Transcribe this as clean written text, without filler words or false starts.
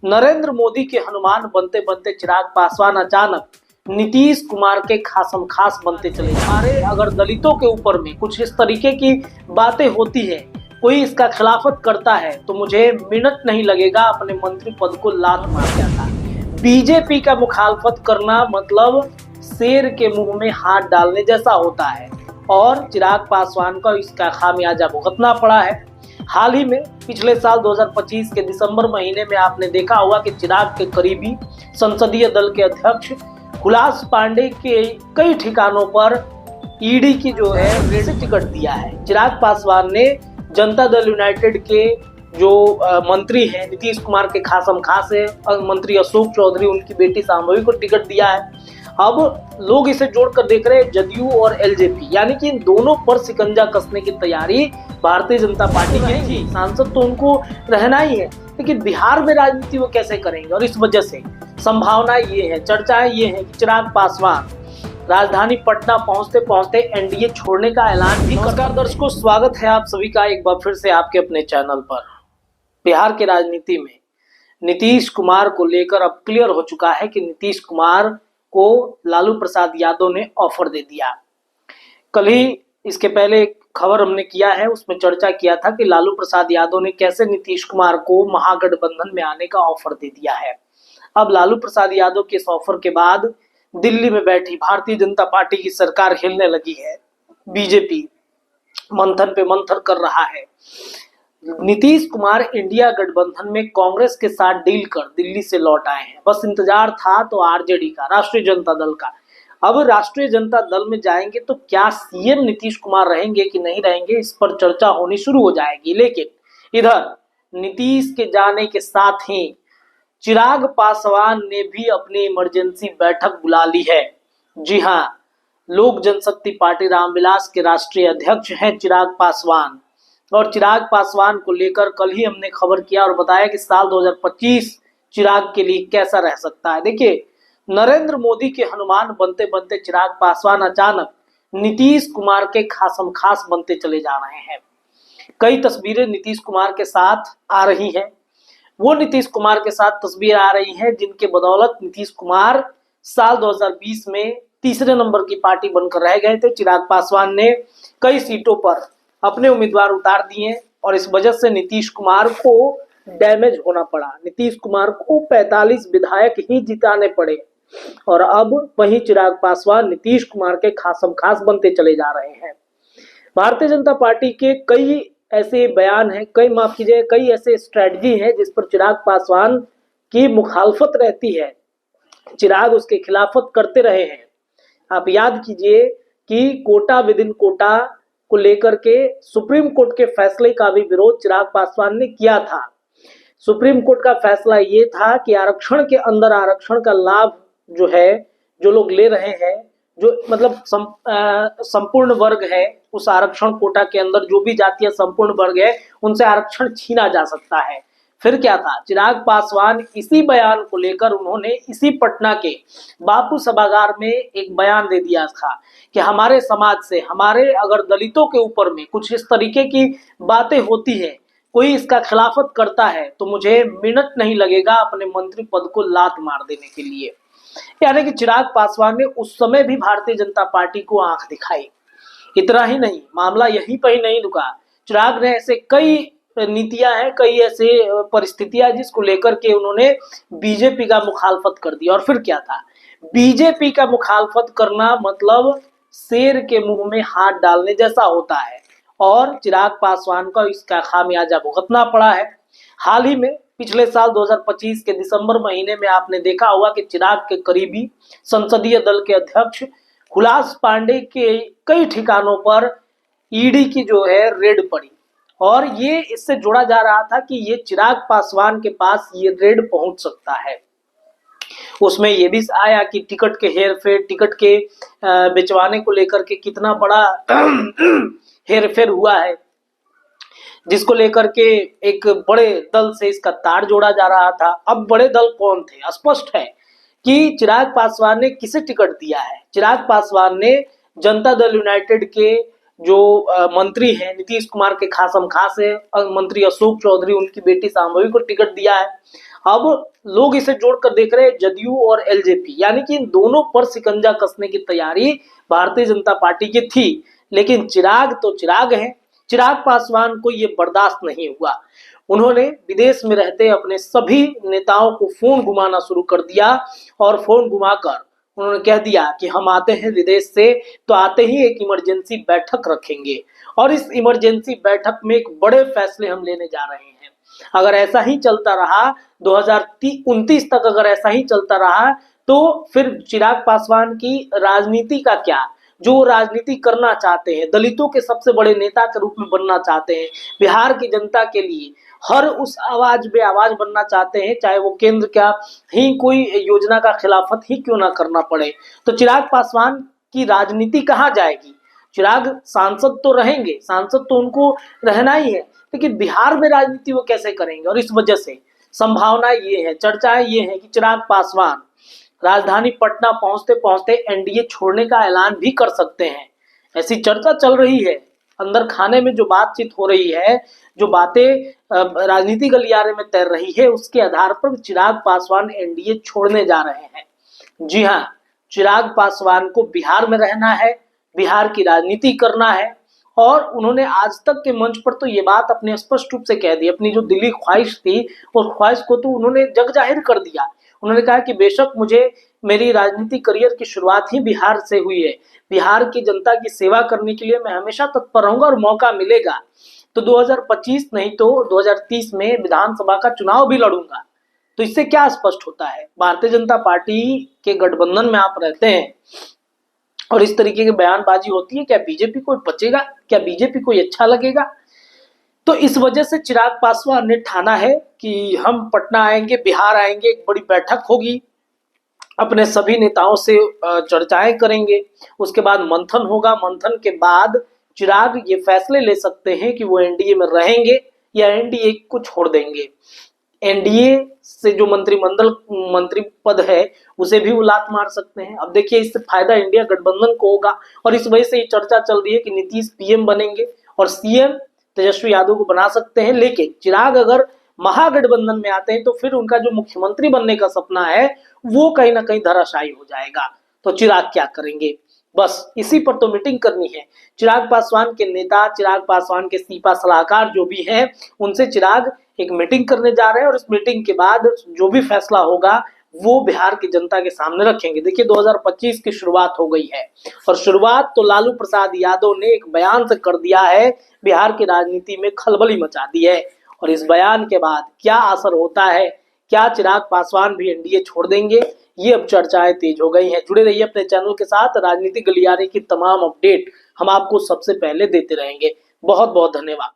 नरेंद्र मोदी के हनुमान बनते बनते चिराग पासवान अचानक नीतीश कुमार के खासम खास बनते चले। हमारे अगर दलितों के ऊपर में कुछ इस तरीके की बातें होती है, कोई इसका खिलाफत करता है तो मुझे मिनट नहीं लगेगा अपने मंत्री पद को लात मार जाता। बीजेपी का मुखालफत करना मतलब शेर के मुंह में हाथ डालने जैसा होता है और चिराग पासवान को इसका खामियाजा भुगतना पड़ा है। हाल ही में पिछले साल 2025 के दिसंबर महीने में आपने देखा होगा कि चिराग के करीबी संसदीय दल के अध्यक्ष हुलास पांडे के कई ठिकानों पर ईडी की जो है रेड टिकट दिया है। चिराग पासवान ने जनता दल यूनाइटेड के जो मंत्री हैं नीतीश कुमार के खासम खास है मंत्री अशोक चौधरी, उनकी बेटी शांभवी को टिकट दिया है। अब लोग इसे जोड़कर देख रहे हैं जदयू और एलजेपी, यानी कि इन दोनों पर शिकंजा कसने की तैयारी भारतीय जनता पार्टी की। सांसद तो उनको रहना ही है, लेकिन बिहार में राजनीति वो कैसे करेंगे। और इस वजह से संभावना ये है, चर्चाएं ये है कि चिराग पासवान राजधानी पटना पहुंचते पहुंचते एनडीए छोड़ने का ऐलान भी। नमस्कार दर्शकों, स्वागत है आप सभी का एक बार फिर से आपके अपने चैनल पर। बिहार की राजनीति में नीतीश कुमार को लेकर अब क्लियर हो चुका है कि नीतीश कुमार को लालू प्रसाद यादव ने ऑफर दे दिया। कल ही इसके पहले एक खबर हमने किया है, उसमें चर्चा किया था कि लालू प्रसाद यादव ने कैसे नीतीश कुमार को महागठबंधन में आने का ऑफर दे दिया है। अब लालू प्रसाद यादव के इस ऑफर के बाद दिल्ली में बैठी भारतीय जनता पार्टी की सरकार हिलने लगी है। बीजेपी मंथन पे मंथन कर रहा है। नीतीश कुमार इंडिया गठबंधन में कांग्रेस के साथ डील कर दिल्ली से लौट आए हैं। बस इंतजार था तो आरजेडी का, राष्ट्रीय जनता दल का। अब राष्ट्रीय जनता दल में जाएंगे तो क्या सीएम नीतीश कुमार रहेंगे कि नहीं रहेंगे, इस पर चर्चा होनी शुरू हो जाएगी। लेकिन इधर नीतीश के जाने के साथ ही चिराग पासवान ने भी अपनी इमरजेंसी बैठक बुला ली है। जी हाँ, लोक जनशक्ति पार्टी रामविलास के राष्ट्रीय अध्यक्ष हैं चिराग पासवान। और चिराग पासवान को लेकर कल ही हमने खबर किया और बताया कि साल 2025 चिराग के लिए कैसा रह सकता है। देखिए, नरेंद्र मोदी के हनुमान बनते बनते चिराग पासवान अचानक नीतीश कुमार के खासम खास बनते चले जा रहे हैं। कई तस्वीरें नीतीश कुमार के साथ आ रही हैं। वो नीतीश कुमार के साथ तस्वीर आ रही हैं जिनके बदौलत नीतीश कुमार साल 2020 में तीसरे नंबर की पार्टी बनकर रह गए थे। चिराग पासवान ने कई सीटों पर अपने उम्मीदवार उतार दिए और इस वजह से नीतीश कुमार को डैमेज होना पड़ा। नीतीश कुमार को 45 विधायक ही जिताने पड़े और अब वही चिराग पासवान नीतीश कुमार के खासम खास बनते चले जा रहे हैं। भारतीय जनता पार्टी के कई ऐसे बयान हैं, कई ऐसे स्ट्रेटजी हैं जिस पर चिराग पासवान की मुखालफत रहती है। चिराग उसके खिलाफत करते रहे हैं। आप याद कीजिए कि कोटा विद इन कोटा को लेकर के सुप्रीम कोर्ट के फैसले का भी विरोध चिराग पासवान ने किया था। सुप्रीम कोर्ट का फैसला ये था कि आरक्षण के अंदर आरक्षण का लाभ जो है, जो लोग ले रहे हैं, जो मतलब संपूर्ण वर्ग है, उस आरक्षण कोटा के अंदर जो भी जातीय संपूर्ण वर्ग है उनसे आरक्षण छीना जा सकता है। फिर क्या था, चिराग पासवान इसी बयान को लेकर उन्होंने इसी पटना के बापू सभागार में एक बयान दे दिया था कि हमारे समाज से, हमारे अगर दलितों के ऊपर में कुछ इस तरीके की बातें होती है, कोई इसका खिलाफत करता है तो मुझे मिनट नहीं लगेगा अपने मंत्री पद को लात मार देने के लिए। यानी कि चिराग पासवान ने उस समय भी भारतीय जनता पार्टी को आंख दिखाई। इतना ही नहीं, मामला यहीं पर ही नहीं रुका। चिराग ने ऐसे कई नीतियां हैं, कई ऐसे परिस्थितियां जिसको लेकर के उन्होंने बीजेपी का मुखालफत कर दिया। और फिर क्या था, बीजेपी का मुखालफत करना मतलब शेर के मुंह में हाथ डालने जैसा होता है और चिराग पासवान को इसका खामियाजा भुगतना पड़ा है। हाल ही में पिछले साल 2025 के दिसंबर महीने में आपने देखा होगा कि चिराग के करीबी संसदीय दल के अध्यक्ष हुलास पांडे के कई ठिकानों पर ईडी की जो है रेड पड़ी और ये इससे जोड़ा जा रहा था कि ये चिराग पासवान के पास ये रेड पहुंच सकता है। उसमें ये भी आया कि टिकट के हेरफेर, टिकट के बिचवाने को लेकर के कितना बड़ा हेरफेर हुआ है, जिसको लेकर के एक बड़े दल से इसका तार जोड़ा जा रहा था। अब बड़े दल कौन थे, स्पष्ट है कि चिराग पासवान ने किसे टिकट दिया है। चिराग पासवान ने जनता दल यूनाइटेड के जो मंत्री हैं नीतीश कुमार के खासम खास है मंत्री अशोक चौधरी, उनकी बेटी शांभवी को टिकट दिया है। अब लोग इसे जोड़कर देख रहे हैं जदयू और एलजेपी, यानी कि इन दोनों पर शिकंजा कसने की तैयारी भारतीय जनता पार्टी की थी। लेकिन चिराग तो चिराग हैं, चिराग पासवान को ये बर्दाश्त नहीं हुआ। उन्होंने विदेश में रहते अपने सभी नेताओं को फोन घुमाना शुरू कर दिया और फोन घुमाकर उन्होंने कह दिया कि हम आते हैं विदेश से तो आते ही एक इमरजेंसी बैठक रखेंगे और इस इमरजेंसी बैठक में एक बड़े फैसले हम लेने जा रहे हैं। अगर ऐसा ही चलता रहा 2029 तक, अगर ऐसा ही चलता रहा तो फिर चिराग पासवान की राजनीति का क्या, जो राजनीति करना चाहते हैं, दलितों के सबसे बड़े नेता के रूप में बनना चाहते हैं, बिहार की जनता के लिए हर उस आवाज पे आवाज बनना चाहते हैं, चाहे वो केंद्र का ही कोई योजना का खिलाफत ही क्यों ना करना पड़े, तो चिराग पासवान की राजनीति कहाँ जाएगी। चिराग सांसद तो रहेंगे, सांसद तो उनको रहना ही है, लेकिन बिहार में राजनीति वो कैसे करेंगे। और इस वजह से संभावना ये है, चर्चाएं ये है कि चिराग पासवान राजधानी पटना पहुंचते पहुंचते एनडीए छोड़ने का ऐलान भी कर सकते हैं। ऐसी चर्चा चल रही है, अंदर खाने में जो बातचीत हो रही है, जो बातें राजनीति गलियारे में तैर रही है, उसके आधार पर चिराग पासवान एनडीए छोड़ने जा रहे हैं। जी हाँ, चिराग पासवान को बिहार में रहना है, बिहार की राजनीति करना है। और उन्होंने आज तक के मंच पर तो ये बात अपने स्पष्ट रूप से कह दी, अपनी जो दिली ख्वाहिश थी उस ख्वाहिश को तो उन्होंने जग जाहिर कर दिया। उन्होंने कहा कि बेशक मुझे मेरी राजनीतिक करियर की शुरुआत ही बिहार से हुई है, बिहार की जनता की सेवा करने के लिए मैं हमेशा तत्पर रहूंगा और मौका मिलेगा तो 2025 नहीं तो 2030 में विधानसभा का चुनाव भी लड़ूंगा। तो इससे क्या स्पष्ट होता है, भारतीय जनता पार्टी के गठबंधन में आप रहते हैं और इस तरीके की बयानबाजी होती है, क्या बीजेपी को बचेगा, क्या बीजेपी को अच्छा लगेगा। तो इस वजह से चिराग पासवान ने ठाना है कि हम पटना आएंगे, बिहार आएंगे, एक बड़ी बैठक होगी, अपने सभी नेताओं से चर्चाएं करेंगे, उसके बाद मंथन होगा, मंथन के बाद चिराग ये फैसले ले सकते हैं कि वो एनडीए में रहेंगे या एनडीए को छोड़ देंगे। एनडीए से जो मंत्रिमंडल मंत्री पद है उसे भी वो लात मार सकते हैं। अब देखिए इससे फायदा इंडिया गठबंधन को होगा और इस वजह से ये चर्चा चल रही है कि नीतीश पीएम बनेंगे और सीएम तेजस्वी यादव को बना सकते हैं। लेकिन चिराग अगर महागठबंधन में आते हैं तो फिर उनका जो मुख्यमंत्री बनने का सपना है वो कहीं ना कहीं धराशायी हो जाएगा। तो चिराग क्या करेंगे, बस इसी पर तो मीटिंग करनी है। चिराग पासवान के नेता, चिराग पासवान के सीपा सलाहकार जो भी हैं, उनसे चिराग एक मीटिंग करने जा रहे हैं और इस मीटिंग के बाद जो भी फैसला होगा वो बिहार की जनता के सामने रखेंगे। देखिए 2025 की शुरुआत हो गई है और शुरुआत तो लालू प्रसाद यादव ने एक बयान से कर दिया है, बिहार की राजनीति में खलबली मचा दी है। और इस बयान के बाद क्या असर होता है, क्या चिराग पासवान भी एनडीए छोड़ देंगे, ये अब चर्चाएं तेज हो गई हैं। जुड़े रहिए अपने चैनल के साथ, राजनीतिक गलियारे की तमाम अपडेट हम आपको सबसे पहले देते रहेंगे। बहुत बहुत धन्यवाद।